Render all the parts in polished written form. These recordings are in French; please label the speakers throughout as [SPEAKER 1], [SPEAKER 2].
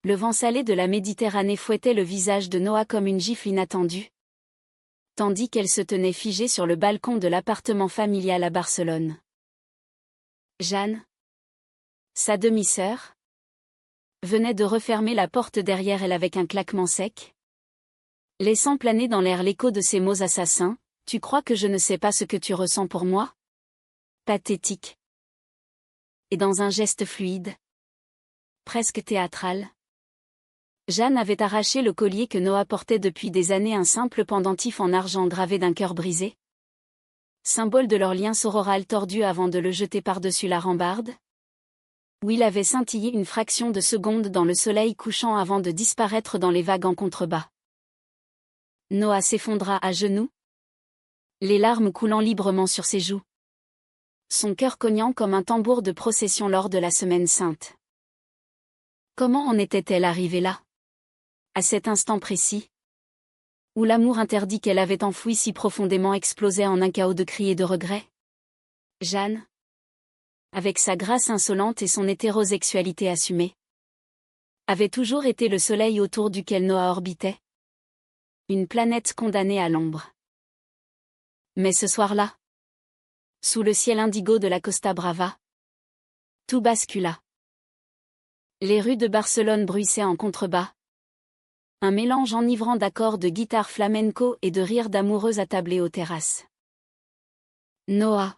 [SPEAKER 1] Le vent salé de la Méditerranée fouettait le visage de Noah comme une gifle inattendue, tandis qu'elle se tenait figée sur le balcon de l'appartement familial à Barcelone. Jeanne, sa demi-sœur, venait de refermer la porte derrière elle avec un claquement sec, laissant planer dans l'air l'écho de ses mots assassins. « Tu crois que je ne sais pas ce que tu ressens pour moi ?» Pathétique. Et dans un geste fluide, presque théâtral, Jeanne avait arraché le collier que Noah portait depuis des années, un simple pendentif en argent gravé d'un cœur brisé, symbole de leur lien sororal tordu, avant de le jeter par-dessus la rambarde, où il avait scintillé une fraction de seconde dans le soleil couchant avant de disparaître dans les vagues en contrebas. Noah s'effondra à genoux, les larmes coulant librement sur ses joues, son cœur cognant comme un tambour de procession lors de la Semaine Sainte. Comment en était-elle arrivée là, à cet instant précis, où l'amour interdit qu'elle avait enfoui si profondément explosait en un chaos de cris et de regrets? Jeanne, avec sa grâce insolente et son hétérosexualité assumée, avait toujours été le soleil autour duquel Noah orbitait, une planète condamnée à l'ombre. Mais ce soir-là, sous le ciel indigo de la Costa Brava, tout bascula. Les rues de Barcelone bruissaient en contrebas, un mélange enivrant d'accords de guitare flamenco et de rires d'amoureux attablés aux terrasses. Noah,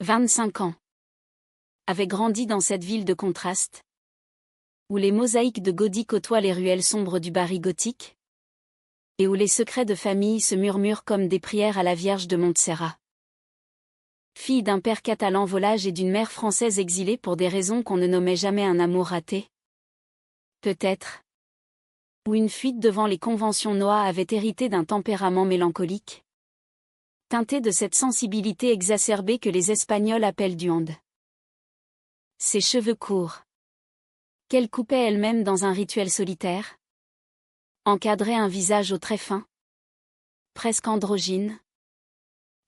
[SPEAKER 1] 25 ans, avait grandi dans cette ville de contraste, où les mosaïques de Gaudí côtoient les ruelles sombres du Bari gothique, et où les secrets de famille se murmurent comme des prières à la Vierge de Montserrat. Fille d'un père catalan volage et d'une mère française exilée pour des raisons qu'on ne nommait jamais un amour raté. Peut-être. Ou une fuite devant les conventions. Noah avait hérité d'un tempérament mélancolique, teinté de cette sensibilité exacerbée que les Espagnols appellent duende. Ses cheveux courts, qu'elle coupait elle-même dans un rituel solitaire, encadraient un visage aux traits fins, presque androgyne,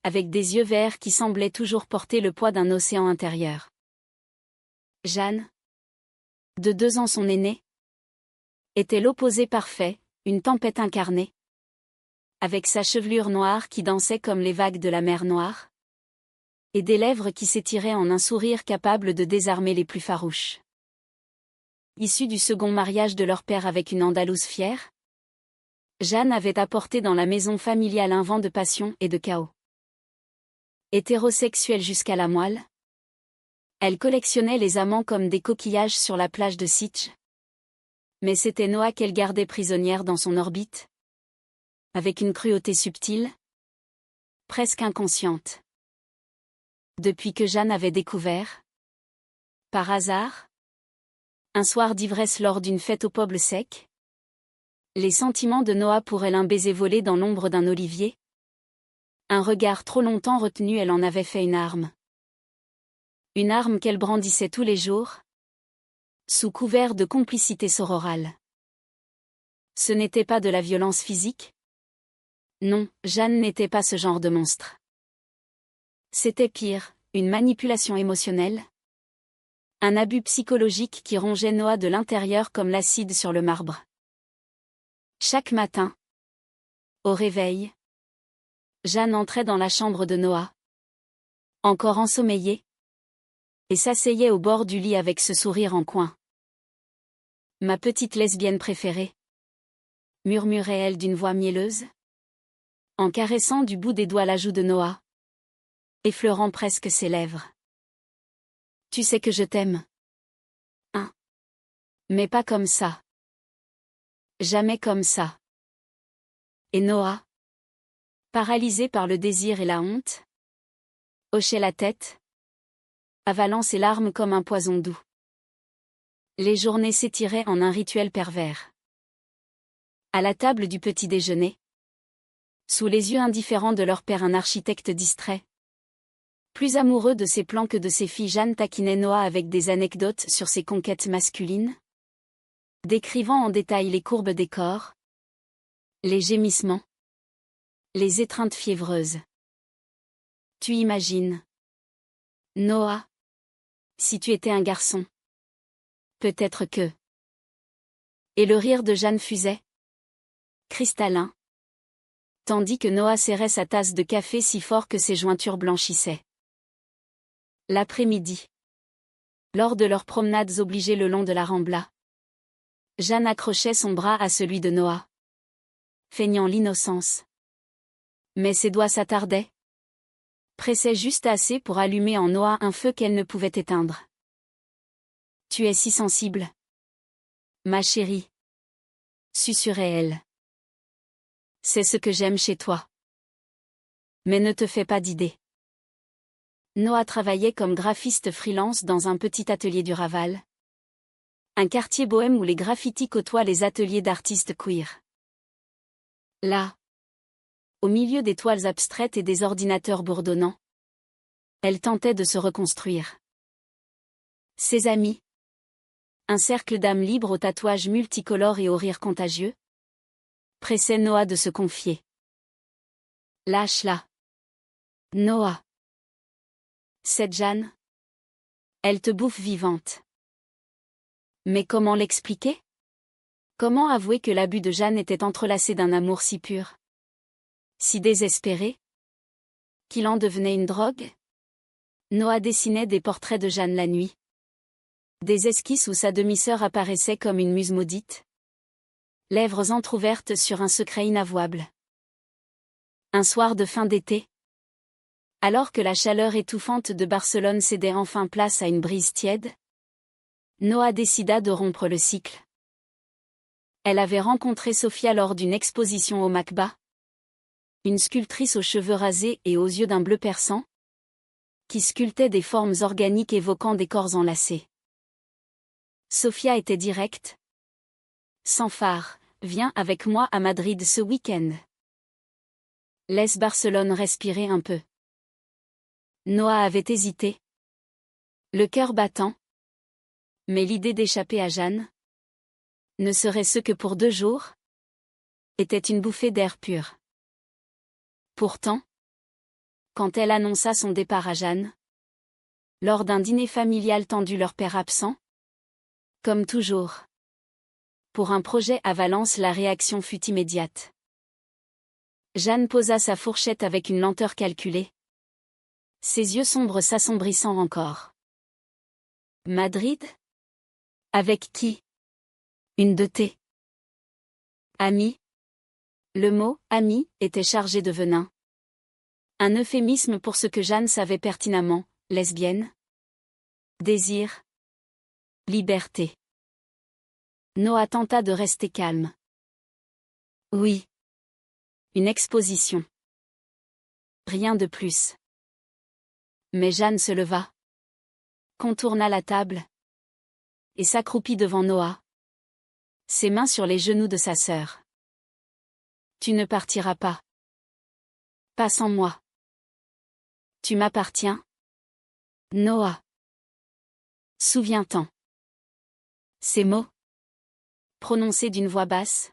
[SPEAKER 1] avec des yeux verts qui semblaient toujours porter le poids d'un océan intérieur. Jeanne, de 2 ans son aînée, était l'opposé parfait, une tempête incarnée, avec sa chevelure noire qui dansait comme les vagues de la mer Noire, et des lèvres qui s'étiraient en un sourire capable de désarmer les plus farouches. Issue du second mariage de leur père avec une Andalouse fière, Jeanne avait apporté dans la maison familiale un vent de passion et de chaos. Hétérosexuelle jusqu'à la moelle, elle collectionnait les amants comme des coquillages sur la plage de Sitges. Mais c'était Noah qu'elle gardait prisonnière dans son orbite, avec une cruauté subtile, presque inconsciente. Depuis que Jeanne avait découvert, par hasard, un soir d'ivresse lors d'une fête au Poble Sec, les sentiments de Noah pour elle, un baiser volé dans l'ombre d'un olivier, un regard trop longtemps retenu, elle en avait fait une arme. Une arme qu'elle brandissait tous les jours, sous couvert de complicité sororale. Ce n'était pas de la violence physique? Non, Jeanne n'était pas ce genre de monstre. C'était pire, une manipulation émotionnelle, un abus psychologique qui rongeait Noah de l'intérieur comme l'acide sur le marbre. Chaque matin, au réveil, Jeanne entrait dans la chambre de Noah, encore ensommeillée, et s'asseyait au bord du lit avec ce sourire en coin. « Ma petite lesbienne préférée », murmurait-elle d'une voix mielleuse, en caressant du bout des doigts la joue de Noah, effleurant presque ses lèvres. « Tu sais que je t'aime. Hein. Mais pas comme ça. Jamais comme ça. » Et Noah, paralysé par le désir et la honte, hochait la tête, avalant ses larmes comme un poison doux. Les journées s'étiraient en un rituel pervers. À la table du petit déjeuner, sous les yeux indifférents de leur père, un architecte distrait, plus amoureux de ses plans que de ses filles, Jeanne taquinait Noah avec des anecdotes sur ses conquêtes masculines, décrivant en détail les courbes des corps, les gémissements, les étreintes fiévreuses. Tu imagines, Noah, si tu étais un garçon, peut-être que Et le rire de Jeanne fusait, cristallin, tandis que Noah serrait sa tasse de café si fort que ses jointures blanchissaient. L'après-midi. Lors de leurs promenades obligées le long de la Rambla, Jeanne accrochait son bras à celui de Noah, feignant l'innocence. Mais ses doigts s'attardaient, pressaient juste assez pour allumer en Noah un feu qu'elle ne pouvait éteindre. « Tu es si sensible, ma chérie, » susurrait-elle. « C'est ce que j'aime chez toi. Mais ne te fais pas d'idées. » Noah travaillait comme graphiste freelance dans un petit atelier du Raval, un quartier bohème où les graffitis côtoient les ateliers d'artistes queer. Là, au milieu des toiles abstraites et des ordinateurs bourdonnants, elle tentait de se reconstruire. Ses amis, un cercle d'âmes libres aux tatouages multicolores et aux rires contagieux, pressaient Noah de se confier. « Lâche-la, Noah. Cette Jeanne, elle te bouffe vivante. » Mais comment l'expliquer? Comment avouer que l'abus de Jeanne était entrelacé d'un amour si pur, si désespéré, qu'il en devenait une drogue? Noah dessinait des portraits de Jeanne la nuit. Des esquisses où sa demi-sœur apparaissait comme une muse maudite. Lèvres entr'ouvertes sur un secret inavouable. Un soir de fin d'été, alors que la chaleur étouffante de Barcelone cédait enfin place à une brise tiède, Noah décida de rompre le cycle. Elle avait rencontré Sophia lors d'une exposition au Macba, une sculptrice aux cheveux rasés et aux yeux d'un bleu perçant, qui sculptait des formes organiques évoquant des corps enlacés. Sophia était directe. Sans phare, viens avec moi à Madrid ce week-end. Laisse Barcelone respirer un peu. Noah avait hésité, le cœur battant. Mais l'idée d'échapper à Jeanne, ne serait-ce que pour 2 jours, était une bouffée d'air pur. Pourtant, quand elle annonça son départ à Jeanne, lors d'un dîner familial tendu leur père absent, comme toujours, pour un projet à Valence la réaction fut immédiate. Jeanne posa sa fourchette avec une lenteur calculée, ses yeux sombres s'assombrissant encore. Madrid? Avec qui? Une de tes amis? Le mot « ami » était chargé de venin. Un euphémisme pour ce que Jeanne savait pertinemment, lesbienne. Désir. Liberté. Noah tenta de rester calme. Oui. Une exposition. Rien de plus. Mais Jeanne se leva, contourna la table, et s'accroupit devant Noah, ses mains sur les genoux de sa sœur. Tu ne partiras pas. Pas sans moi. Tu m'appartiens, Noah. Souviens-t'en. Ces mots, prononcés d'une voix basse,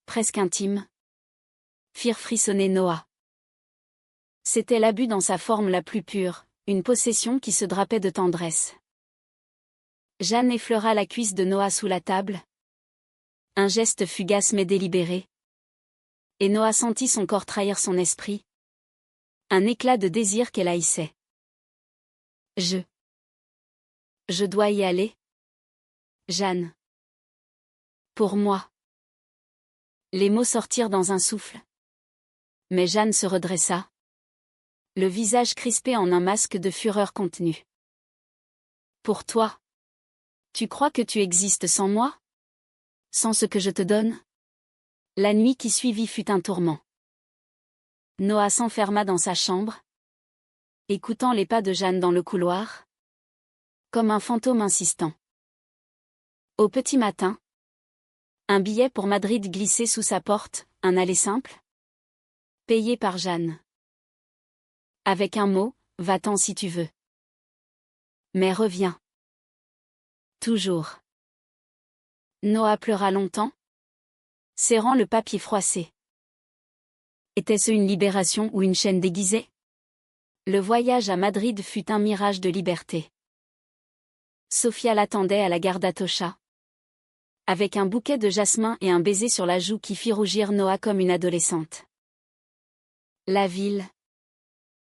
[SPEAKER 1] presque intime, firent frissonner Noah. C'était l'abus dans sa forme la plus pure, une possession qui se drapait de tendresse. Jeanne effleura la cuisse de Noah sous la table. Un geste fugace mais délibéré. Et Noah sentit son corps trahir son esprit. Un éclat de désir qu'elle haïssait. Je dois y aller, Jeanne. Pour moi. Les mots sortirent dans un souffle. Mais Jeanne se redressa, le visage crispé en un masque de fureur contenue. Pour toi. Tu crois que tu existes sans moi? Sans ce que je te donne? La nuit qui suivit fut un tourment. Noah s'enferma dans sa chambre, écoutant les pas de Jeanne dans le couloir, comme un fantôme insistant. Au petit matin, un billet pour Madrid glissait sous sa porte, un aller simple, payé par Jeanne. Avec un mot, va-t'en si tu veux. Mais reviens. Toujours. Noah pleura longtemps, serrant le papier froissé. Était-ce une libération ou une chaîne déguisée? Le voyage à Madrid fut un mirage de liberté. Sophia l'attendait à la gare d'Atocha. avec un bouquet de jasmin et un baiser sur la joue qui fit rougir Noah comme une adolescente. La ville,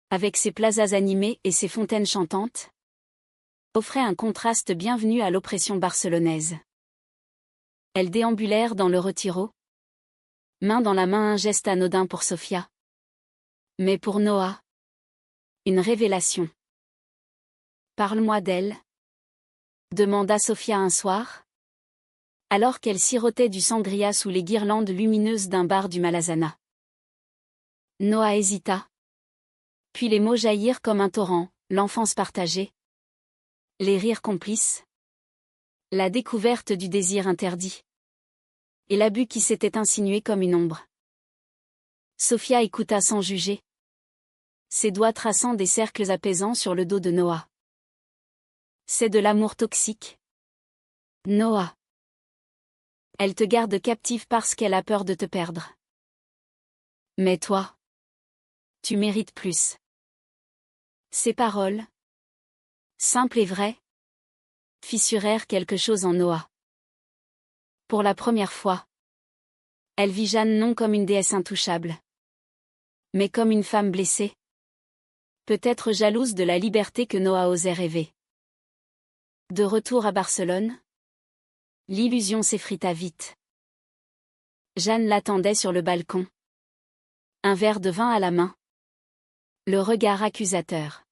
[SPEAKER 1] avec ses plazas animés et ses fontaines chantantes, offrait un contraste bienvenu à l'oppression barcelonaise. Elles déambulèrent dans le retiro, main dans la main, un geste anodin pour Sofia. Mais pour Noah, une révélation. Parle-moi d'elle, demanda Sofia un soir, alors qu'elle sirotait du sangria sous les guirlandes lumineuses d'un bar du Malazana. Noah hésita. Puis les mots jaillirent comme un torrent, l'enfance partagée, les rires complices, la découverte du désir interdit, et l'abus qui s'était insinué comme une ombre. Sofia écouta sans juger, ses doigts traçant des cercles apaisants sur le dos de Noah. C'est de l'amour toxique. Noah. Elle te garde captive parce qu'elle a peur de te perdre. Mais toi, tu mérites plus. Ces paroles, simples et vraies, fissurèrent quelque chose en Noah. Pour la première fois, elle vit Jeanne non comme une déesse intouchable, mais comme une femme blessée, peut-être jalouse de la liberté que Noah osait rêver. De retour à Barcelone, l'illusion s'effrita vite. Jeanne l'attendait sur le balcon, un verre de vin à la main, le regard accusateur.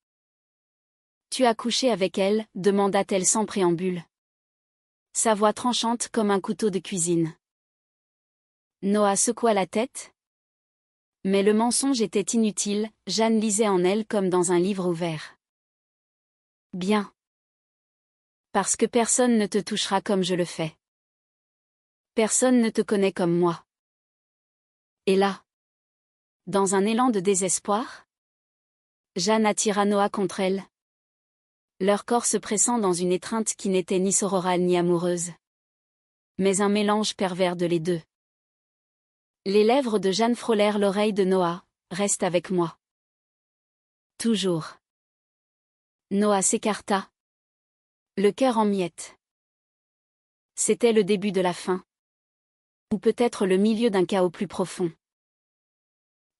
[SPEAKER 1] « Tu as couché avec elle ?» demanda-t-elle sans préambule. Sa voix tranchante comme un couteau de cuisine. Noah secoua la tête. Mais le mensonge était inutile, Jeanne lisait en elle comme dans un livre ouvert. Bien. Parce que personne ne te touchera comme je le fais. Personne ne te connaît comme moi. Et là, dans un élan de désespoir, Jeanne attira Noah contre elle, leur corps se pressant dans une étreinte qui n'était ni sororale ni amoureuse, mais un mélange pervers de les deux. Les lèvres de Jeanne frôlèrent l'oreille de Noah. « Reste avec moi. » Toujours. Noah s'écarta, le cœur en miettes. C'était le début de la fin. Ou peut-être le milieu d'un chaos plus profond.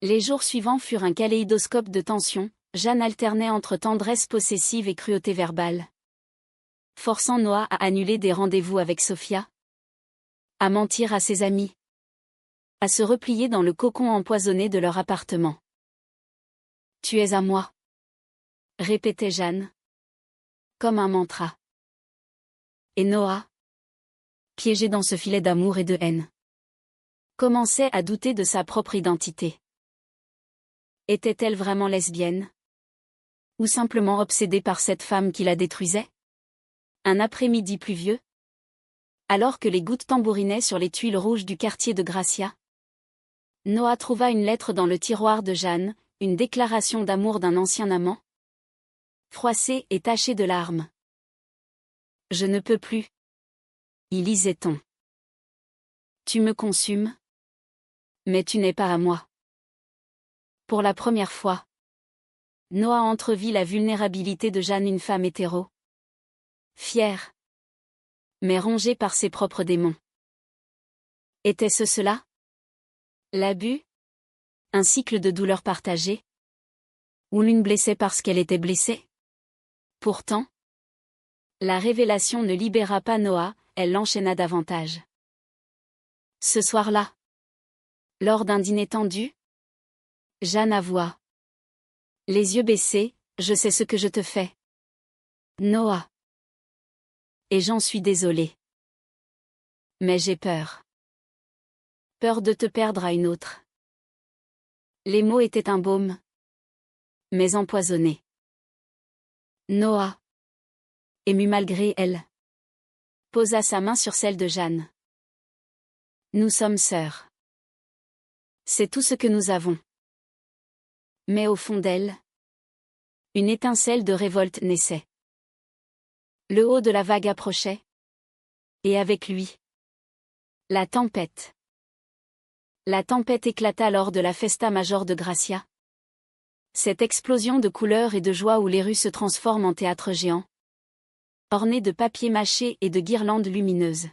[SPEAKER 1] Les jours suivants furent un kaléidoscope de tensions. Jeanne alternait entre tendresse possessive et cruauté verbale, forçant Noah à annuler des rendez-vous avec Sofia, à mentir à ses amis, à se replier dans le cocon empoisonné de leur appartement. « Tu es à moi », répétait Jeanne, comme un mantra. Et Noah, piégé dans ce filet d'amour et de haine, commençait à douter de sa propre identité. Était-elle vraiment lesbienne? Ou simplement obsédée par cette femme qui la détruisait? Un après-midi pluvieux, alors que les gouttes tambourinaient sur les tuiles rouges du quartier de Gracia, Noah trouva une lettre dans le tiroir de Jeanne, une déclaration d'amour d'un ancien amant, froissée et tachée de larmes. « Je ne peux plus. » y lisait-on. « Tu me consumes, mais tu n'es pas à moi. » Pour la première fois, Noah entrevit la vulnérabilité de Jeanne, une femme hétéro. Fière, mais rongée par ses propres démons. Était-ce cela? L'abus? Un cycle de douleur partagée? Ou l'une blessée parce qu'elle était blessée? Pourtant, la révélation ne libéra pas Noah, elle l'enchaîna davantage. Ce soir-là, lors d'un dîner tendu, Jeanne avoua. Les yeux baissés, « Je sais ce que je te fais. Noah. Et j'en suis désolée. Mais j'ai peur. Peur de te perdre à une autre. » Les mots étaient un baume, mais empoisonnés. Noah, ému malgré elle, posa sa main sur celle de Jeanne. Nous sommes sœurs. C'est tout ce que nous avons. Mais au fond d'elle, une étincelle de révolte naissait. Le haut de la vague approchait. Et avec lui, la tempête. La tempête éclata lors de la Festa Major de Gracia. Cette explosion de couleurs et de joie où les rues se transforment en théâtre géant, orné de papier mâché et de guirlandes lumineuses.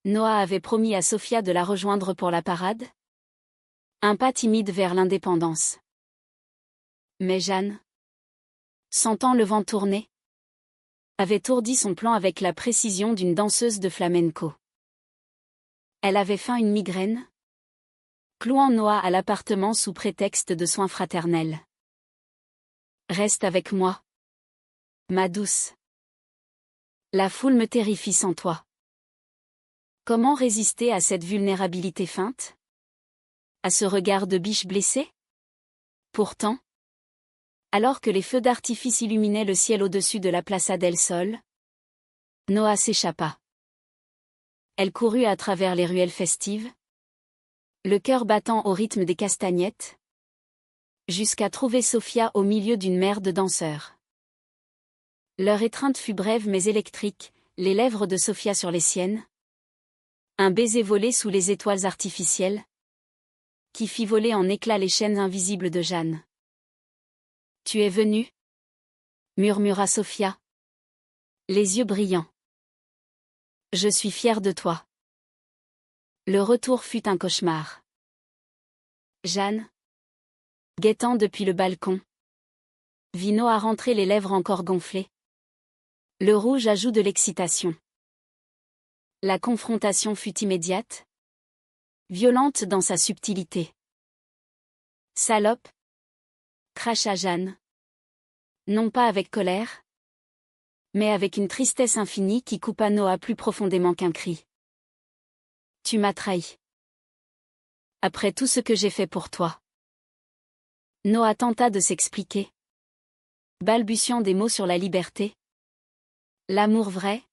[SPEAKER 1] Noah avait promis à Sofia de la rejoindre pour la parade? Un pas timide vers l'indépendance. Mais Jeanne, sentant le vent tourner, avait ourdi son plan avec la précision d'une danseuse de flamenco. Elle avait feint une migraine, clouant Noah à l'appartement sous prétexte de soins fraternels. Reste avec moi, ma douce. La foule me terrifie sans toi. Comment résister à cette vulnérabilité feinte? À ce regard de biche blessée? Pourtant, alors que les feux d'artifice illuminaient le ciel au-dessus de la Plaza del Sol, Noah s'échappa. Elle courut à travers les ruelles festives, le cœur battant au rythme des castagnettes, jusqu'à trouver Sofia au milieu d'une mer de danseurs. Leur étreinte fut brève mais électrique, les lèvres de Sofia sur les siennes. Un baiser volé sous les étoiles artificielles, qui fit voler en éclats les chaînes invisibles de Jeanne. « Tu es venue » murmura Sofia, les yeux brillants. « Je suis fière de toi. » Le retour fut un cauchemar. Jeanne, guettant depuis le balcon, vit Noah rentrer les lèvres encore gonflées. Le rouge ajout de l'excitation. La confrontation fut immédiate, violente dans sa subtilité. « Salope » cracha Jeanne. Non pas avec colère, mais avec une tristesse infinie qui coupa Noah plus profondément qu'un cri. « Tu m'as trahi. Après tout ce que j'ai fait pour toi. » Noah tenta de s'expliquer, balbutiant des mots sur la liberté. L'amour vrai.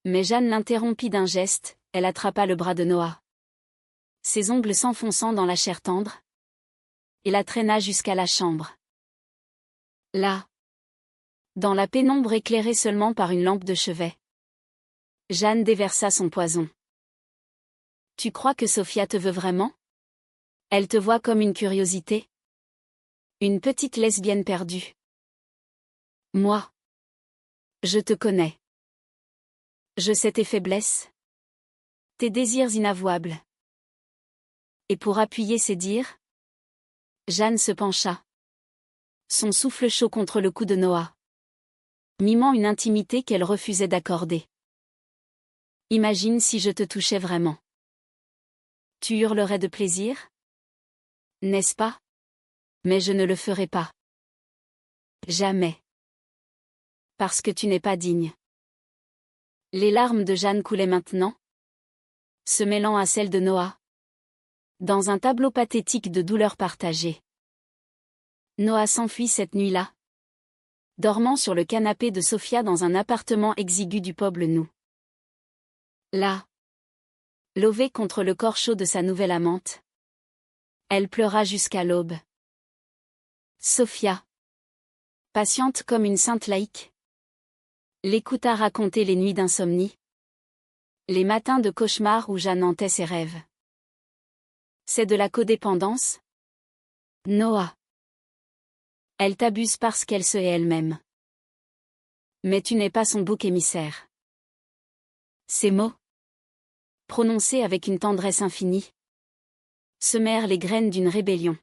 [SPEAKER 1] Mais Jeanne l'interrompit d'un geste, elle attrapa le bras de Noah, ses ongles s'enfonçant dans la chair tendre, et la traîna jusqu'à la chambre. Là, dans la pénombre éclairée seulement par une lampe de chevet, Jeanne déversa son poison. « Tu crois que Sofia te veut vraiment? Elle te voit comme une curiosité? Une petite lesbienne perdue. Moi, je te connais. Je sais tes faiblesses, tes désirs inavouables. » Et pour appuyer ses dires, Jeanne se pencha, son souffle chaud contre le cou de Noah, mimant une intimité qu'elle refusait d'accorder. « Imagine si je te touchais vraiment. Tu hurlerais de plaisir? N'est-ce pas? Mais je ne le ferai pas. Jamais. Parce que tu n'es pas digne. » Les larmes de Jeanne coulaient maintenant, se mêlant à celles de Noah, dans un tableau pathétique de douleur partagée. Noah s'enfuit cette nuit-là, dormant sur le canapé de Sofia dans un appartement exigu du Poblenou. Là, levée contre le corps chaud de sa nouvelle amante, elle pleura jusqu'à l'aube. Sofia, patiente comme une sainte laïque, l'écouta raconter les nuits d'insomnie, les matins de cauchemar où Jeanne hantait ses rêves. C'est de la codépendance? Noah. Elle t'abuse parce qu'elle se hait elle-même. Mais tu n'es pas son bouc émissaire. Ces mots, prononcés avec une tendresse infinie, semèrent les graines d'une rébellion.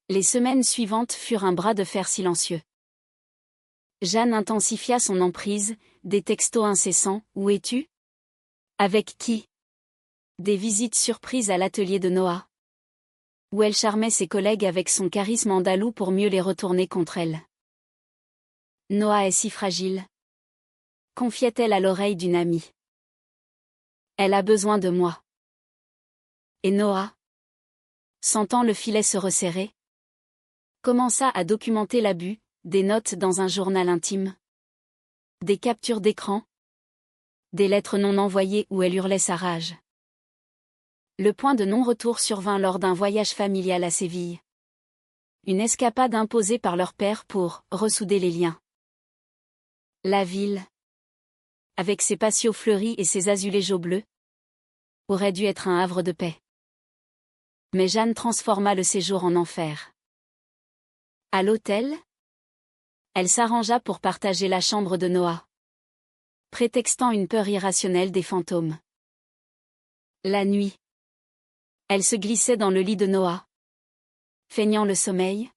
[SPEAKER 1] Les semaines suivantes furent un bras de fer silencieux. Jeanne intensifia son emprise, des textos incessants, « Où es-tu? Avec qui? » Des visites surprises à l'atelier de Noah, où elle charmait ses collègues avec son charisme andalou pour mieux les retourner contre elle. « Noah est si fragile, » confiait-elle à l'oreille d'une amie. « Elle a besoin de moi. » Et Noah, sentant le filet se resserrer, commença à documenter l'abus, des notes dans un journal intime, des captures d'écran, des lettres non envoyées où elle hurlait sa rage. Le point de non-retour survint lors d'un voyage familial à Séville. Une escapade imposée par leur père pour ressouder les liens. La ville, avec ses patios fleuris et ses azulégeaux bleus, aurait dû être un havre de paix. Mais Jeanne transforma le séjour en enfer. À l'hôtel, elle s'arrangea pour partager la chambre de Noah, prétextant une peur irrationnelle des fantômes. La nuit. Elle se glissait dans le lit de Noah. Feignant le sommeil.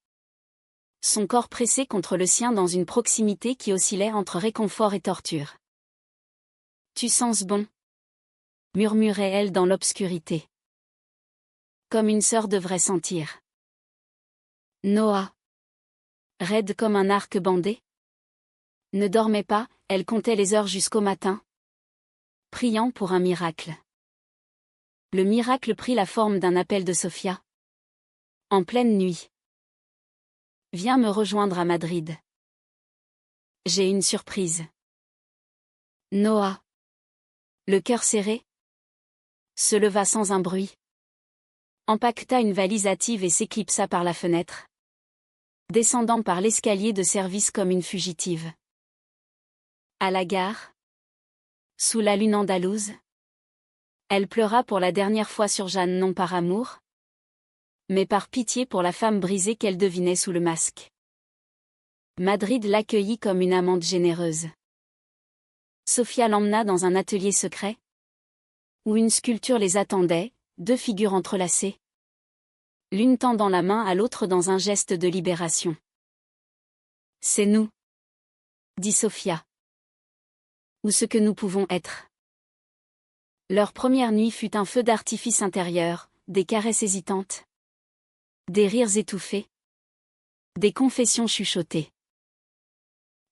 [SPEAKER 1] Son corps pressé contre le sien dans une proximité qui oscillait entre réconfort et torture. « Tu sens bon » murmurait-elle dans l'obscurité. Comme une sœur devrait sentir. Noah. Raide comme un arc bandé. Ne dormait pas, elle comptait les heures jusqu'au matin. Priant pour un miracle. Le miracle prit la forme d'un appel de Sofia. En pleine nuit. Viens me rejoindre à Madrid. J'ai une surprise. Noah. Le cœur serré. Se leva sans un bruit. Empaqueta une valise hâtive et s'éclipsa par la fenêtre. Descendant par l'escalier de service comme une fugitive. À la gare. Sous la lune andalouse. Elle pleura pour la dernière fois sur Jeanne non par amour, mais par pitié pour la femme brisée qu'elle devinait sous le masque. Madrid l'accueillit comme une amante généreuse. Sofia l'emmena dans un atelier secret, où une sculpture les attendait, deux figures entrelacées. L'une tendant la main à l'autre dans un geste de libération. « C'est nous », dit Sofia. « Ou ce que nous pouvons être. » Leur première nuit fut un feu d'artifice intérieur, des caresses hésitantes. Des rires étouffés. Des confessions chuchotées.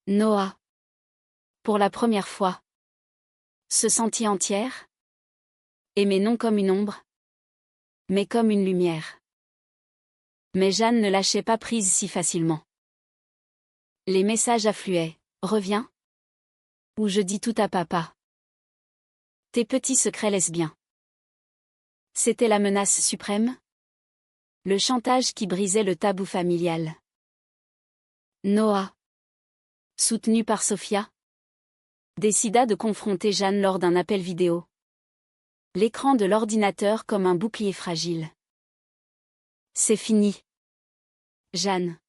[SPEAKER 1] Noah. Pour la première fois. Se sentit entière. Aimée non comme une ombre, mais comme une lumière. Mais Jeanne ne lâchait pas prise si facilement. Les messages affluaient. Reviens. Ou je dis tout à papa. Tes petits secrets lesbiens. C'était la menace suprême. Le chantage qui brisait le tabou familial. Noah, soutenu par Sofia, décida de confronter Jeanne lors d'un appel vidéo. L'écran de l'ordinateur comme un bouclier fragile. C'est fini. Jeanne.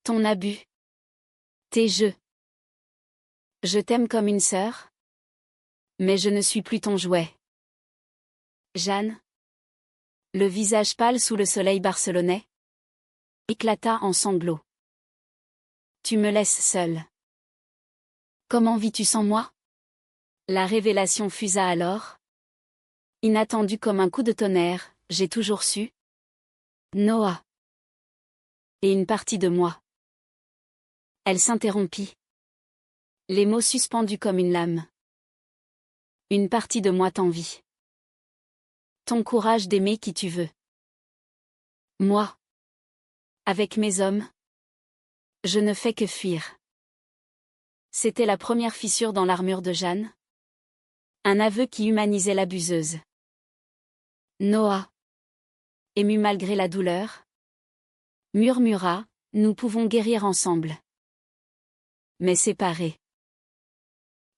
[SPEAKER 1] Ton abus. Tes jeux. Je t'aime comme une sœur. Mais je ne suis plus ton jouet. Jeanne. Le visage pâle sous le soleil barcelonais. Éclata en sanglots. Tu me laisses seule. Comment vis-tu sans moi? La révélation fusa alors. Inattendue comme un coup de tonnerre, j'ai toujours su. Noah. Et une partie de moi. Elle s'interrompit. Les mots suspendus comme une lame. Une partie de moi t'envie. Ton courage d'aimer qui tu veux. Moi. Avec mes hommes. Je ne fais que fuir. C'était la première fissure dans l'armure de Jeanne. Un aveu qui humanisait l'abuseuse. Noah. Ému malgré la douleur. Murmura, nous pouvons guérir ensemble. Mais séparés.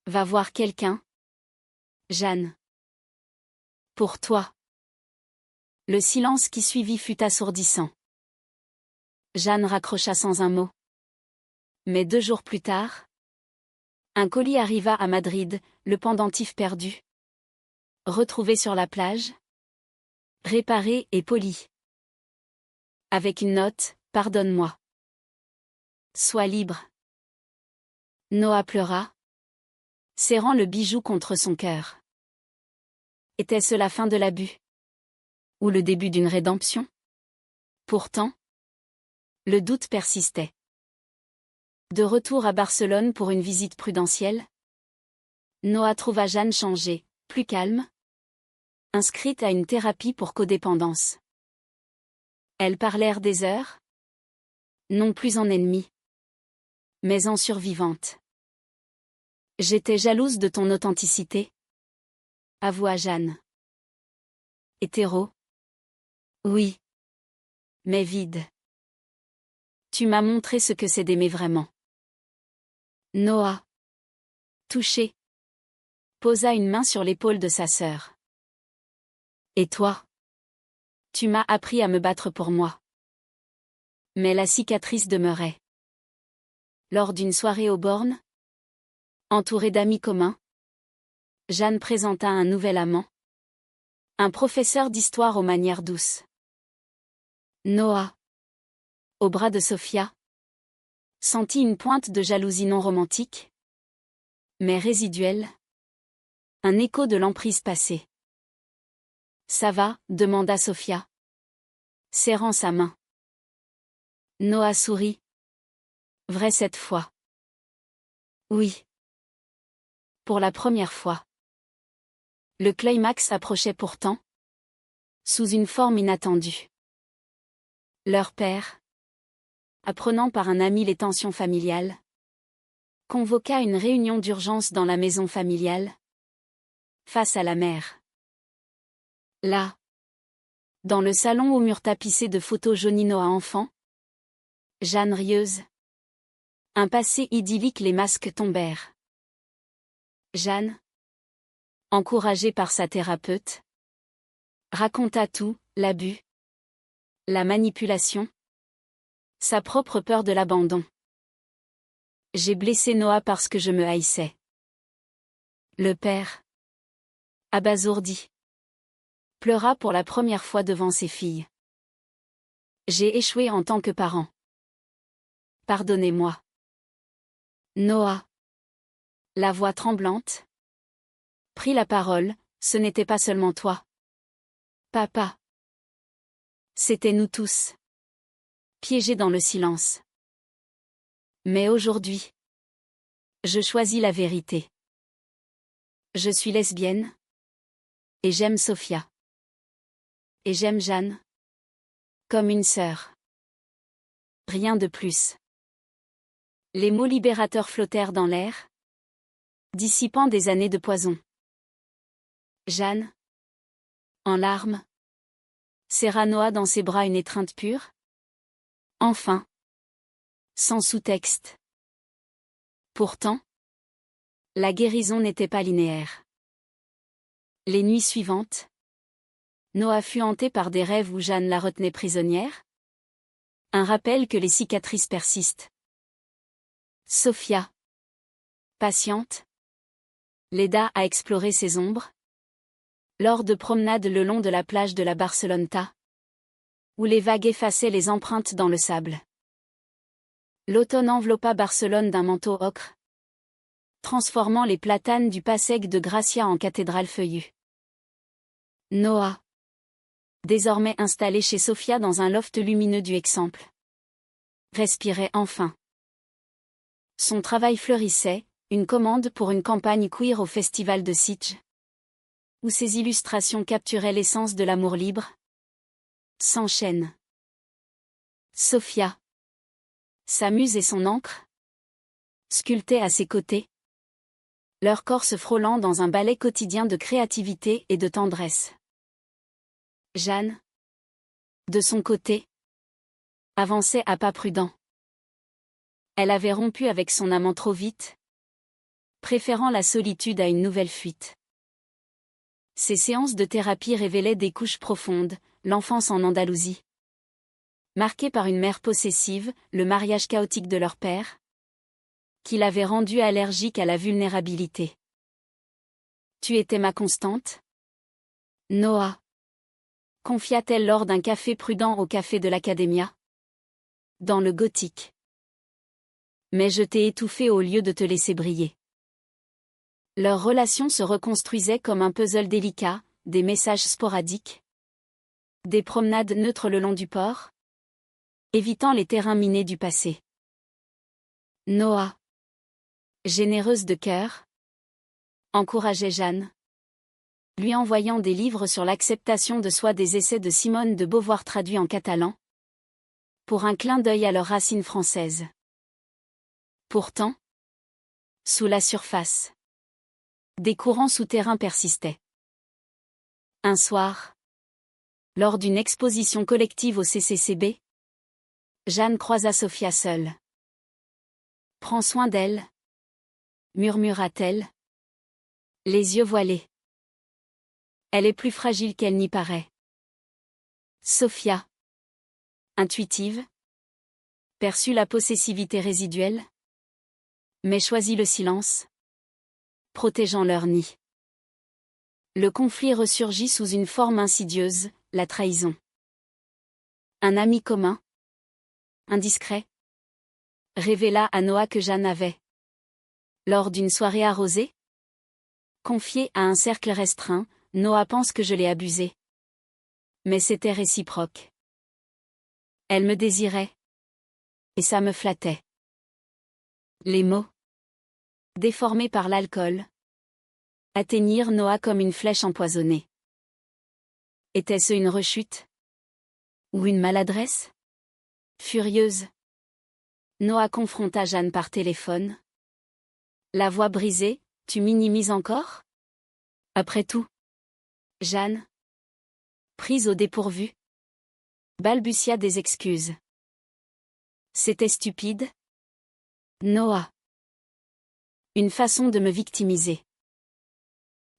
[SPEAKER 1] Va voir quelqu'un. Jeanne. Pour toi. Le silence qui suivit fut assourdissant. Jeanne raccrocha sans un mot. Mais 2 jours plus tard, un colis arriva à Madrid, le pendentif perdu. Retrouvé sur la plage. Réparé et poli. Avec une note, pardonne-moi. Sois libre. Noah pleura, serrant le bijou contre son cœur. Était-ce la fin de l'abus? Ou le début d'une rédemption? Pourtant, le doute persistait. De retour à Barcelone pour une visite prudentielle, Noah trouva Jeanne changée, plus calme, inscrite à une thérapie pour codépendance. Elles parlèrent des heures, non plus en ennemies, mais en survivantes. J'étais jalouse de ton authenticité, avoua Jeanne. Hétéro? Oui. Mais vide. Tu m'as montré ce que c'est d'aimer vraiment. Noah. Touché. Posa une main sur l'épaule de sa sœur. Et toi? Tu m'as appris à me battre pour moi. Mais la cicatrice demeurait. Lors d'une soirée aux bornes, Entourée d'amis communs, Jeanne présenta un nouvel amant. Un professeur d'histoire aux manières douces. Noah, au bras de Sophia, sentit une pointe de jalousie non romantique, mais résiduelle. Un écho de l'emprise passée. Ça va, demanda Sophia, serrant sa main. Noah sourit. Vrai cette fois. Oui. Pour la première fois. Le climax approchait pourtant. Sous une forme inattendue. Leur père, apprenant par un ami les tensions familiales, convoqua une réunion d'urgence dans la maison familiale, face à la mère. Là, dans le salon aux murs tapissés de photos jaunies Noah enfant, Jeanne rieuse. Un passé idyllique, les masques tombèrent. Jeanne, encouragée par sa thérapeute, raconta tout, l'abus, la manipulation, sa propre peur de l'abandon. J'ai blessé Noah parce que je me haïssais. Le père, abasourdi, pleura pour la première fois devant ses filles. J'ai échoué en tant que parent. Pardonnez-moi. Noah, la voix tremblante, prit la parole. Ce n'était pas seulement toi, papa. C'était nous tous, piégés dans le silence. Mais aujourd'hui, je choisis la vérité. Je suis lesbienne, et j'aime Sophia. Et j'aime Jeanne, comme une sœur. Rien de plus. Les mots libérateurs flottèrent dans l'air, dissipant des années de poison. Jeanne, en larmes, serra Noah dans ses bras, une étreinte pure. Enfin. Sans sous-texte. Pourtant, la guérison n'était pas linéaire. Les nuits suivantes, Noah fut hanté par des rêves où Jeanne la retenait prisonnière. Un rappel que les cicatrices persistent. Sophia, patiente, l'aida à explorer ses ombres. Lors de promenades le long de la plage de la Barceloneta, où les vagues effaçaient les empreintes dans le sable. L'automne enveloppa Barcelone d'un manteau ocre, transformant les platanes du Passaic de Gracia en cathédrale feuillue. Noah, désormais installé chez Sophia dans un loft lumineux du Exemple, respirait enfin. Son travail fleurissait, une commande pour une campagne queer au festival de Sitges, où ses illustrations capturaient l'essence de l'amour libre. Sans chaîne. Sophia, sa muse et son encre, sculptaient à ses côtés, leur corps se frôlant dans un ballet quotidien de créativité et de tendresse. Jeanne, de son côté, avançait à pas prudents. Elle avait rompu avec son amant trop vite, préférant la solitude à une nouvelle fuite. Ces séances de thérapie révélaient des couches profondes, l'enfance en Andalousie, marquée par une mère possessive, le mariage chaotique de leur père, qui l'avait rendue allergique à la vulnérabilité. Tu étais ma constante, Noah, confia-t-elle lors d'un café prudent au café de l'Académia, dans le gothique. Mais je t'ai étouffé au lieu de te laisser briller. Leur relation se reconstruisait comme un puzzle délicat, des messages sporadiques, des promenades neutres le long du port, évitant les terrains minés du passé. Noah, généreuse de cœur, encourageait Jeanne, lui envoyant des livres sur l'acceptation de soi, des essais de Simone de Beauvoir traduits en catalan, pour un clin d'œil à leurs racines françaises. Pourtant, sous la surface, des courants souterrains persistaient. Un soir, lors d'une exposition collective au CCCB, Jeanne croisa Sophia seule. « Prends soin d'elle, murmura-t-elle, les yeux voilés. Elle est plus fragile qu'elle n'y paraît. » Sophia, intuitive, perçut la possessivité résiduelle, mais choisit le silence. protégeant leur nid. Le conflit ressurgit sous une forme insidieuse, la trahison. Un ami commun, indiscret, révéla à Noah que Jeanne avait, lors d'une soirée arrosée, confiée à un cercle restreint, Noah pense que je l'ai abusée. Mais c'était réciproque. Elle me désirait. Et ça me flattait. Les mots, déformés par l'alcool, atteignirent Noah comme une flèche empoisonnée. Était-ce une rechute? Ou une maladresse? Furieuse, Noah confronta Jeanne par téléphone. La voix brisée, tu minimises encore? Après tout. Jeanne, prise au dépourvu, balbutia des excuses. C'était stupide? Noah. Une façon de me victimiser.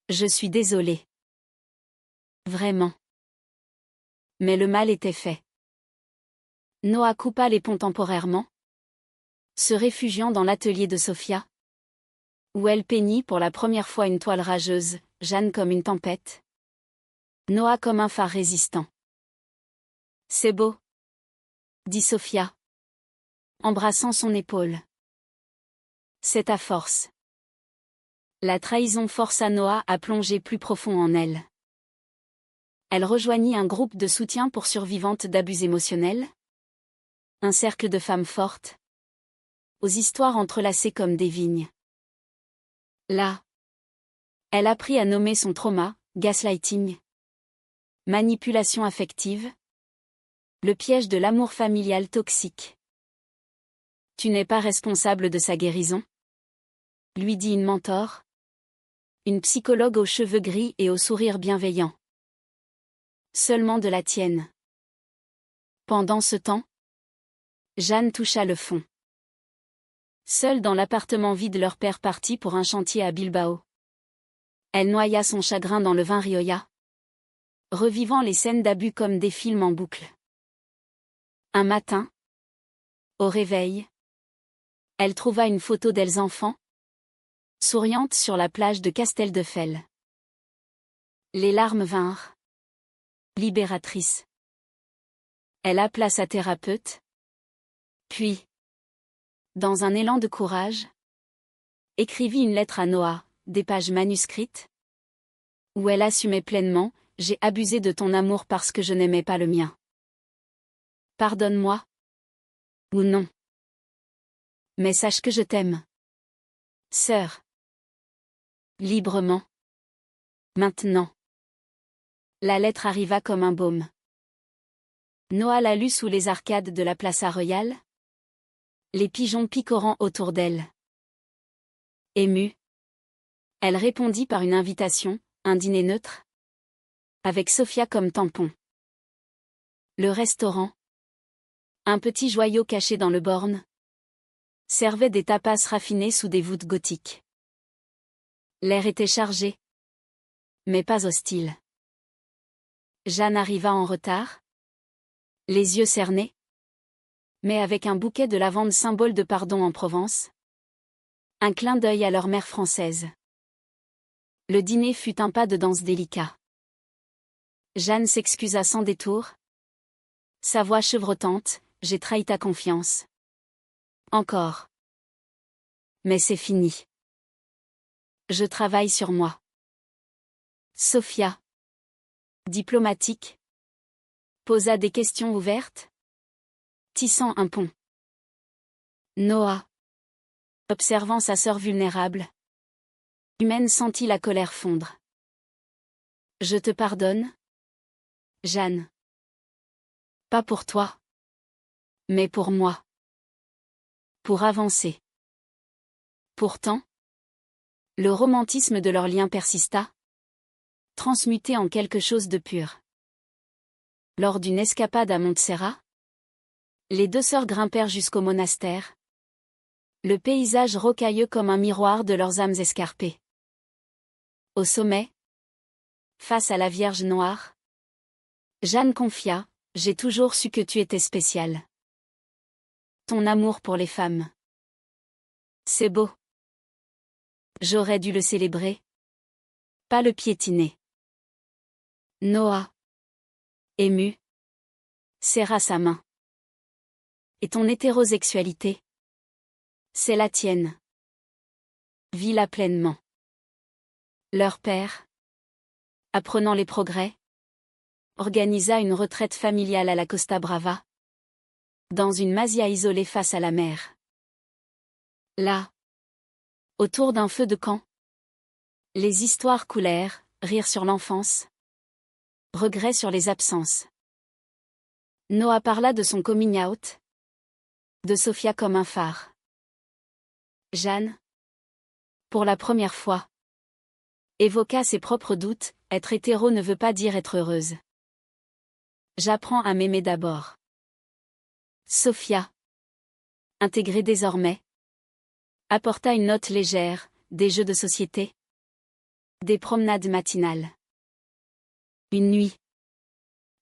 [SPEAKER 1] Je suis désolée. Vraiment. Mais le mal était fait. Noah coupa les ponts temporairement, se réfugiant dans l'atelier de Sophia, où elle peignit pour la première fois une toile rageuse, Jeanne comme une tempête, Noah comme un phare résistant. C'est beau, dit Sophia, embrassant son épaule. C'est ta force. La trahison força Noah à plonger plus profond en elle. Elle rejoignit un groupe de soutien pour survivantes d'abus émotionnels. Un cercle de femmes fortes, aux histoires entrelacées comme des vignes. Là, elle apprit à nommer son trauma, gaslighting, manipulation affective, le piège de l'amour familial toxique. Tu n'es pas responsable de sa guérison, lui dit une mentor, une psychologue aux cheveux gris et au sourire bienveillant. Seulement de la tienne. Pendant ce temps, Jeanne toucha le fond. Seule dans l'appartement vide, leur père partit pour un chantier à Bilbao. Elle noya son chagrin dans le vin Rioja, revivant les scènes d'abus comme des films en boucle. Un matin, au réveil, elle trouva une photo d'elles enfants, souriantes sur la plage de Casteldefels. Les larmes vinrent. Libératrice. Elle appela sa thérapeute. Puis, dans un élan de courage, écrivit une lettre à Noah, des pages manuscrites, où elle assumait pleinement: j'ai abusé de ton amour parce que je n'aimais pas le mien. Pardonne-moi. Ou non. Mais sache que je t'aime. Sœur. Librement. Maintenant. La lettre arriva comme un baume. Noah la lut sous les arcades de la Plaza Royale, les pigeons picorant autour d'elle. Émue, elle répondit par une invitation, un dîner neutre, avec Sophia comme tampon. Le restaurant, un petit joyau caché dans le borne, servait des tapas raffinés sous des voûtes gothiques. L'air était chargé, mais pas hostile. Jeanne arriva en retard, les yeux cernés, mais avec un bouquet de lavande, symbole de pardon en Provence. Un clin d'œil à leur mère française. Le dîner fut un pas de danse délicat. Jeanne s'excusa sans détour. Sa voix chevrotante: j'ai trahi ta confiance. Encore. Mais c'est fini. Je travaille sur moi. Sophia, diplomatique, posa des questions ouvertes, tissant un pont. Noah, observant sa sœur vulnérable, humaine, sentit la colère fondre. Je te pardonne, Jeanne. Pas pour toi, mais pour moi. Pour avancer. Pourtant, le romantisme de leur lien persista, transmuté en quelque chose de pur. Lors d'une escapade à Montserrat, les deux sœurs grimpèrent jusqu'au monastère. Le paysage rocailleux comme un miroir de leurs âmes escarpées. Au sommet, face à la Vierge noire, Jeanne confia: j'ai toujours su que tu étais spéciale. Ton amour pour les femmes. C'est beau. J'aurais dû le célébrer, pas le piétiner. Noah, ému, serra sa main. Et ton hétérosexualité? C'est la tienne. Vis-la pleinement. Leur père, apprenant les progrès, organisa une retraite familiale à la Costa Brava, dans une masia isolée face à la mer. Là, autour d'un feu de camp, les histoires coulèrent, rire sur l'enfance, regrets sur les absences. Noah parla de son coming out, de Sophia comme un phare. Jeanne, pour la première fois, évoqua ses propres doutes, être hétéro ne veut pas dire être heureuse. J'apprends à m'aimer d'abord. Sophia, intégrée désormais, apporta une note légère, des jeux de société, des promenades matinales. Une nuit,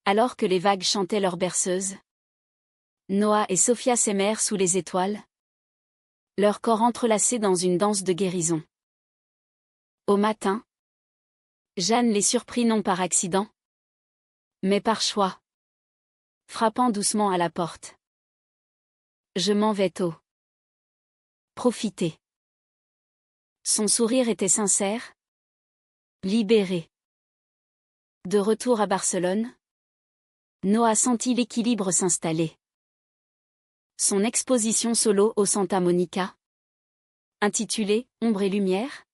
[SPEAKER 1] alors que les vagues chantaient leur berceuse, Noah et Sophia s'aimèrent sous les étoiles, leurs corps entrelacés dans une danse de guérison. Au matin, Jeanne les surprit non par accident, mais par choix, frappant doucement à la porte. Je m'en vais tôt. Profiter. Son sourire était sincère, libéré. De retour à Barcelone, Noah sentit l'équilibre s'installer. Son exposition solo au Santa Monica, intitulée « Ombre et lumière »,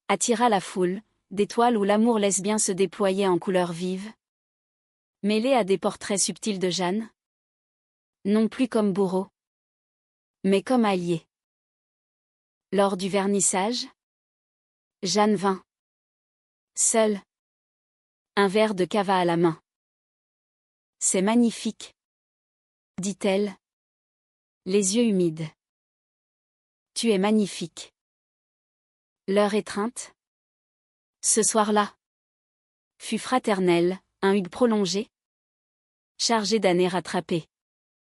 [SPEAKER 1] attira la foule, d'étoiles où l'amour lesbien se déployait en couleurs vives, mêlé à des portraits subtils de Jeanne, non plus comme bourreau, mais comme allié. Lors du vernissage, Jeanne vint, seule, un verre de cava à la main. « C'est magnifique, dit-elle, les yeux humides. Tu es magnifique. » Leur étreinte, ce soir-là, fut fraternelle, un hug prolongé, chargé d'années rattrapées.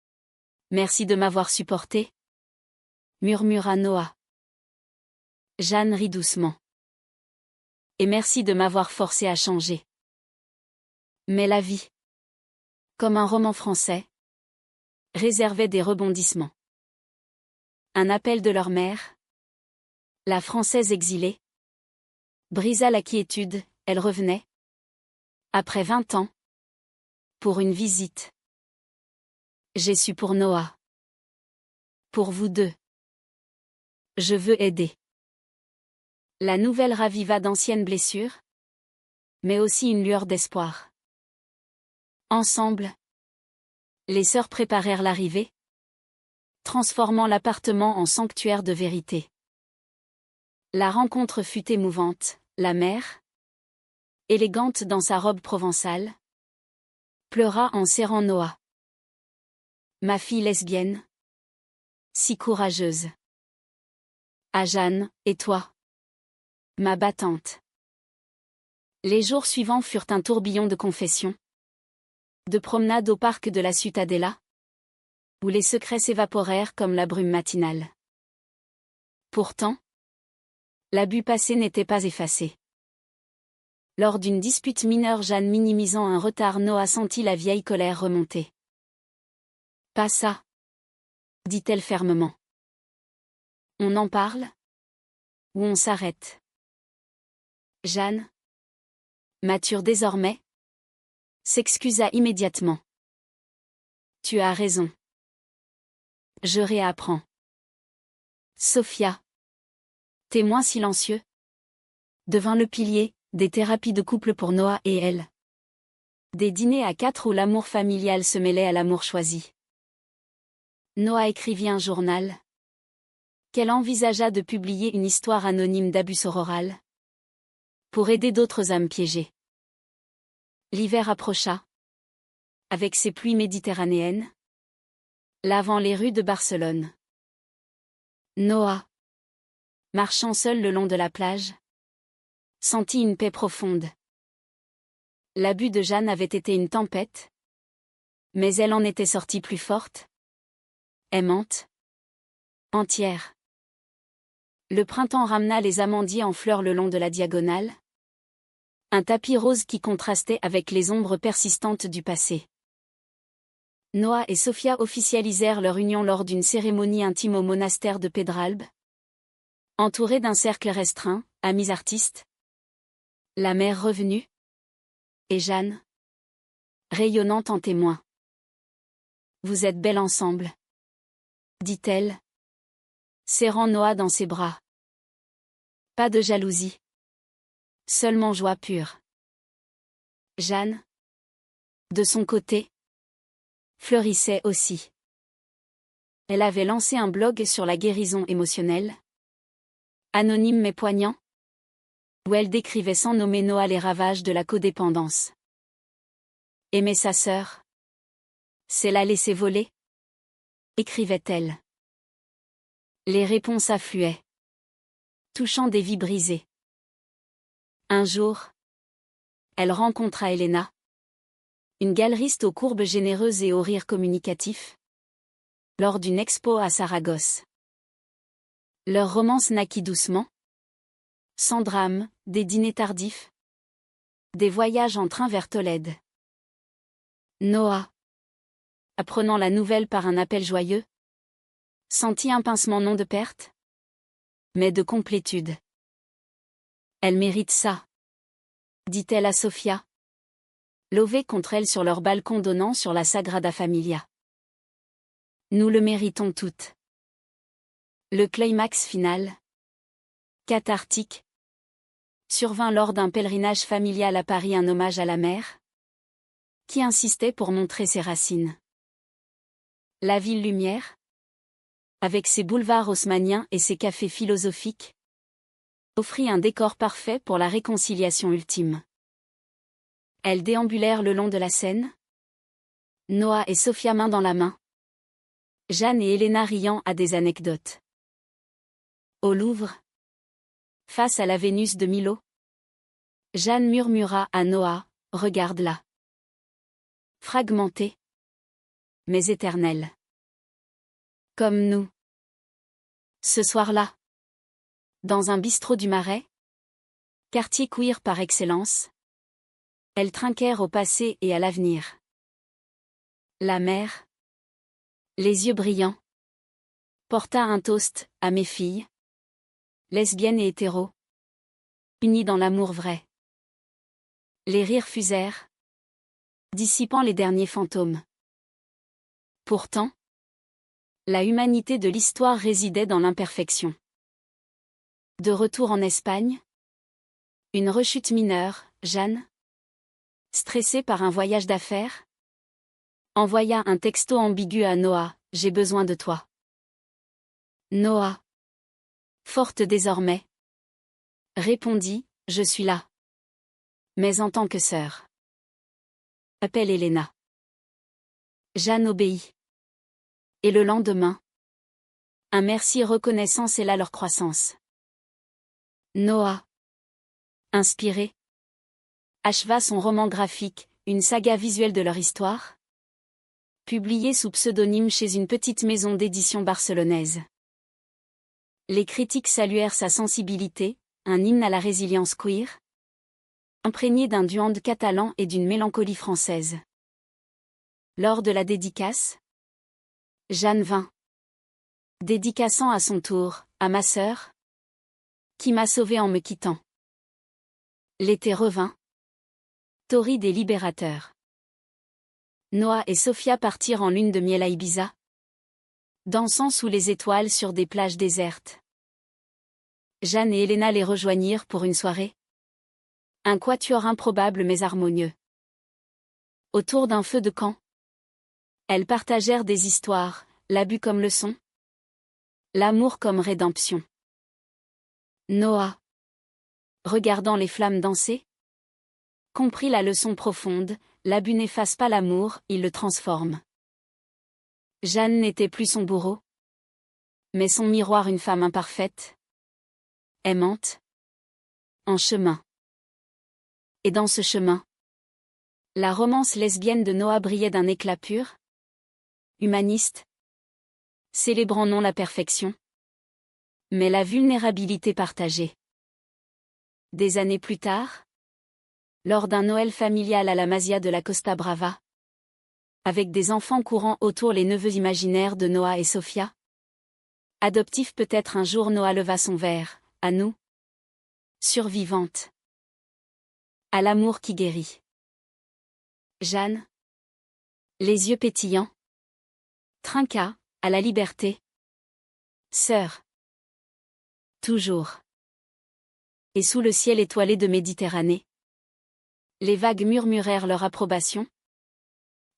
[SPEAKER 1] « Merci de m'avoir supporté, » murmura Noah. Jeanne rit doucement. « Et merci de m'avoir forcé à changer. » Mais la vie, comme un roman français, réservait des rebondissements. Un appel de leur mère, la Française exilée, brisa la quiétude, elle revenait, après 20 ans, pour une visite. J'ai su pour Noah. Pour vous deux. Je veux aider. La nouvelle raviva d'anciennes blessures, mais aussi une lueur d'espoir. Ensemble, les sœurs préparèrent l'arrivée, transformant l'appartement en sanctuaire de vérité. La rencontre fut émouvante, la mère, élégante dans sa robe provençale, pleura en serrant Noah. Ma fille lesbienne, si courageuse. À Jeanne, et toi? Ma battante. Les jours suivants furent un tourbillon de confessions, de promenades au parc de la Ciutadella, où les secrets s'évaporèrent comme la brume matinale. Pourtant, l'abus passé n'était pas effacé. Lors d'une dispute mineure, Jeanne minimisant un retard, Noah sentit la vieille colère remonter. Pas ça, dit-elle fermement. On en parle? Ou on s'arrête? Jeanne, mature désormais, s'excusa immédiatement. Tu as raison. Je réapprends. Sophia, témoin silencieux, devint le pilier des thérapies de couple pour Noah et elle. Des dîners à 4 où l'amour familial se mêlait à l'amour choisi. Noah écrivit un journal, qu'elle envisagea de publier une histoire anonyme d'abus sororal, pour aider d'autres âmes piégées. L'hiver approcha, avec ses pluies méditerranéennes, lavant les rues de Barcelone. Noah, marchant seul le long de la plage, sentit une paix profonde. L'abus de Jeanne avait été une tempête, mais elle en était sortie plus forte, aimante, entière. Le printemps ramena les amandiers en fleurs le long de la diagonale. Un tapis rose qui contrastait avec les ombres persistantes du passé. Noah et Sophia officialisèrent leur union lors d'une cérémonie intime au monastère de Pedralbes. Entourés d'un cercle restreint, amis artistes. La mère revenue. Et Jeanne. Rayonnante en témoin. Vous êtes belles ensemble. Dit-elle. Serrant Noah dans ses bras. Pas de jalousie. Seulement joie pure. Jeanne. De son côté. Fleurissait aussi. Elle avait lancé un blog sur la guérison émotionnelle. Anonyme mais poignant. Où elle décrivait sans nommer Noah les ravages de la codépendance. Aimer sa sœur. C'est la laisser voler. Écrivait-elle. Les réponses affluaient. Touchant des vies brisées. Un jour. Elle rencontra Elena. Une galeriste aux courbes généreuses et au rire communicatif. Lors d'une expo à Saragosse. Leur romance naquit doucement. Sans drame, des dîners tardifs. Des voyages en train vers Tolède. Noah. Apprenant la nouvelle par un appel joyeux. Sentit un pincement non de perte. Mais de complétude. Elle mérite ça. Dit-elle à Sophia. Levée contre elle sur leur balcon donnant sur la Sagrada Familia. Nous le méritons toutes. Le climax final. Cathartique. Survint lors d'un pèlerinage familial à Paris, un hommage à la mère. Qui insistait pour montrer ses racines. La ville lumière. Avec ses boulevards haussmanniens et ses cafés philosophiques. Offrit un décor parfait pour la réconciliation ultime. Elles déambulèrent le long de la Seine. Noah et Sophia main dans la main. Jeanne et Elena riant à des anecdotes. Au Louvre. Face à la Vénus de Milo. Jeanne murmura à Noah, regarde-la. Fragmentée. Mais éternelle. Comme nous. Ce soir-là. Dans un bistrot du Marais. Quartier queer par excellence. Elles trinquèrent au passé et à l'avenir. La mère. Les yeux brillants. Porta un toast à mes filles. Lesbiennes et hétéros. Unies dans l'amour vrai. Les rires fusèrent. Dissipant les derniers fantômes. Pourtant. La humanité de l'histoire résidait dans l'imperfection. De retour en Espagne. Une rechute mineure, Jeanne. Stressée par un voyage d'affaires. Envoya un texto ambigu à Noah, j'ai besoin de toi. Noah. Forte désormais. Répondit, je suis là. Mais en tant que sœur. Appelle Elena. Jeanne obéit. Et le lendemain. Un merci reconnaissant scella leur croissance. Noah. Inspiré. Acheva son roman graphique, une saga visuelle de leur histoire. Publié sous pseudonyme chez une petite maison d'édition barcelonaise. Les critiques saluèrent sa sensibilité, un hymne à la résilience queer. Imprégné d'un duand catalan et d'une mélancolie française. Lors de la dédicace. Jeanne vint. Dédicaçant à son tour, à ma sœur. Qui m'a sauvée en me quittant. L'été revint. Torride et libérateur. Noah et Sophia partirent en lune de miel à Ibiza. Dansant sous les étoiles sur des plages désertes. Jeanne et Elena les rejoignirent pour une soirée. Un quatuor improbable mais harmonieux. Autour d'un feu de camp. Elles partagèrent des histoires, l'abus comme leçon. L'amour comme rédemption. Noah. Regardant les flammes danser. Comprit la leçon profonde, l'abus n'efface pas l'amour, il le transforme. Jeanne n'était plus son bourreau. Mais son miroir, une femme imparfaite. Aimante. En chemin. Et dans ce chemin. La romance lesbienne de Noah brillait d'un éclat pur. Humaniste. Célébrant non la perfection. Mais la vulnérabilité partagée. Des années plus tard, lors d'un Noël familial à la Masia de la Costa Brava, avec des enfants courant autour les neveux imaginaires de Noah et Sofia. Adoptif peut-être un jour Noah leva son verre, à nous. Survivante. À l'amour qui guérit. Jeanne. Les yeux pétillants. Trinca, à la liberté. Sœur. Toujours. Et sous le ciel étoilé de Méditerranée. Les vagues murmurèrent leur approbation.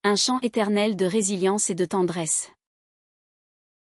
[SPEAKER 1] Un chant éternel de résilience et de tendresse.